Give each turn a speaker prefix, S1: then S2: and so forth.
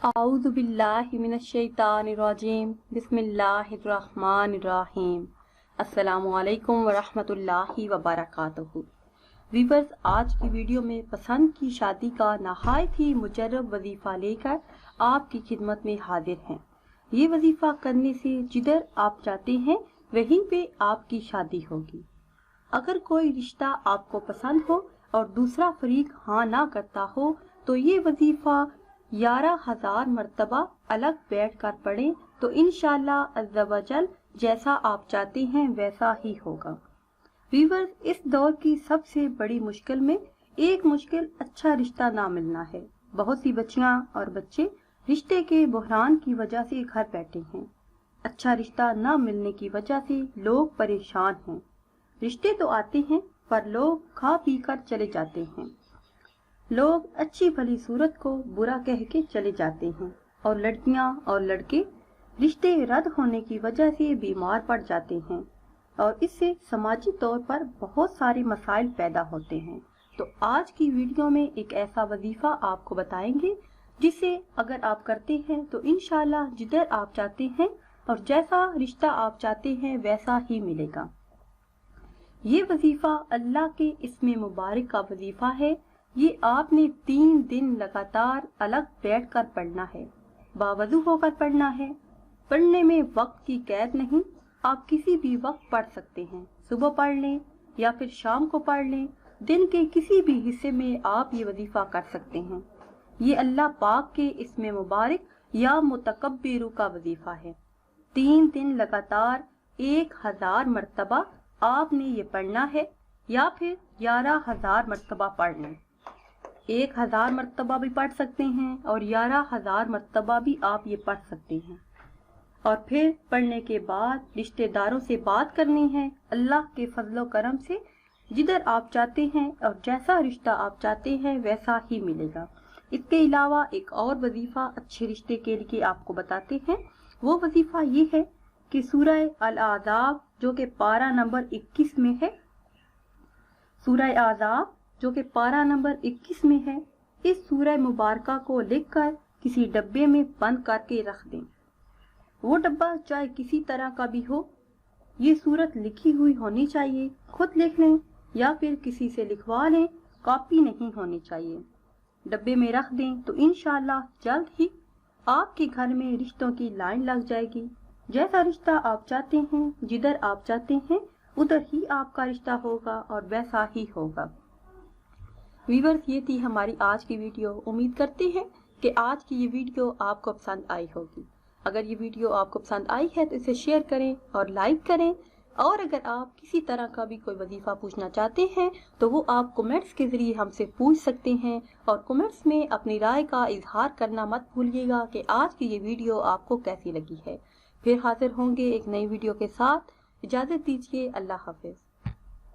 S1: आऊज़ु बिल्लाहि मिनश शैतानिर रजीम बिस्मिल्लाहिर्रहमानिर्रहीम अस्सलामु अलैकुम वरहमतुल्लाहि वबरकातुहू। व्यूअर्स, आज की वीडियो में पसंद की शादी का नहायत ही मुजर्रब वजीफ़ा लेकर आपकी खिदमत में हाजिर हैं। ये वजीफ़ा करने से जिधर आप चाहते हैं वहीं पे आपकी शादी होगी। अगर कोई रिश्ता आपको पसंद हो और दूसरा फरीक हाँ ना करता हो तो ये वजीफ़ा 11,000 मरतबा अलग बैठ कर पढ़ें तो इंशाअल्लाह अज़्ज़ा वजल जैसा आप चाहते हैं वैसा ही होगा। व्यूअर्स, इस दौर की सबसे बड़ी मुश्किल में एक मुश्किल अच्छा रिश्ता ना मिलना है। बहुत सी बच्चियां और बच्चे रिश्ते के बहरान की वजह से घर बैठे हैं। अच्छा रिश्ता ना मिलने की वजह से लोग परेशान हैं। रिश्ते तो आते हैं पर लोग खा पी कर चले जाते हैं। लोग अच्छी भली सूरत को बुरा कह के चले जाते हैं और लड़कियां और लड़के रिश्ते रद्द होने की वजह से बीमार पड़ जाते हैं और इससे समाजी तौर पर बहुत सारे मसाइल पैदा होते हैं। तो आज की वीडियो में एक ऐसा वजीफा आपको बताएंगे जिसे अगर आप करते हैं तो इंशाल्लाह जिधर आप चाहते हैं और जैसा रिश्ता आप चाहते हैं वैसा ही मिलेगा। ये वजीफा अल्लाह के इस्म मुबारक का वजीफा है। ये आपने 3 दिन लगातार अलग बैठ कर पढ़ना है, बावजू होकर पढ़ना है। पढ़ने में वक्त की कैद नहीं, आप किसी भी वक्त पढ़ सकते हैं। सुबह पढ़ लें या फिर शाम को पढ़ लें, दिन के किसी भी हिस्से में आप ये वजीफा कर सकते हैं। ये अल्लाह पाक के इस्म मुबारक या मुतकब्बिरू का वजीफा है। 3 दिन लगातार 1000 मरतबा आपने ये पढ़ना है या फिर 11,000 मरतबा पढ़ लें। 1000 मरतबा भी पढ़ सकते हैं और 11,000 मरतबा भी आप ये पढ़ सकते हैं। और फिर पढ़ने के बाद रिश्तेदारों से बात करनी है। अल्लाह के फजलो करम से जिधर आप चाहते हैं और जैसा रिश्ता आप चाहते हैं वैसा ही मिलेगा। इसके अलावा एक और वजीफा अच्छे रिश्ते के लिए आपको बताते हैं। वो वजीफा ये है कि सूरह अल-अहज़ाब जो कि पारा नंबर 21 में है, सूरह आज़ाब जो कि पारा नंबर 21 में है, इस सूरह मुबारका को लिखकर किसी डब्बे में बंद करके रख दें। वो डब्बा चाहे किसी तरह का भी हो, ये सूरत लिखी हुई होनी चाहिए। खुद लिख लें या फिर किसी से लिखवा लें, कॉपी नहीं होनी चाहिए। डब्बे में रख दें तो इंशाअल्लाह जल्द ही आपके घर में रिश्तों की लाइन लग जाएगी। जैसा रिश्ता आप चाहते हैं, जिधर आप चाहते हैं उधर ही आपका रिश्ता होगा और वैसा ही होगा। व्यूअर्स, ये थी हमारी आज की वीडियो। उम्मीद करते हैं कि आज की ये वीडियो आपको पसंद आई होगी। अगर ये वीडियो आपको पसंद आई है तो इसे शेयर करें और लाइक करें। और अगर आप किसी तरह का भी कोई वजीफा पूछना चाहते हैं तो वो आप कमेंट्स के जरिए हमसे पूछ सकते हैं। और कमेंट्स में अपनी राय का इजहार करना मत भूलिएगा कि आज की ये वीडियो आपको कैसी लगी है। फिर हाजिर होंगे एक नई वीडियो के साथ। इजाज़त दीजिए। अल्लाह हाफिज।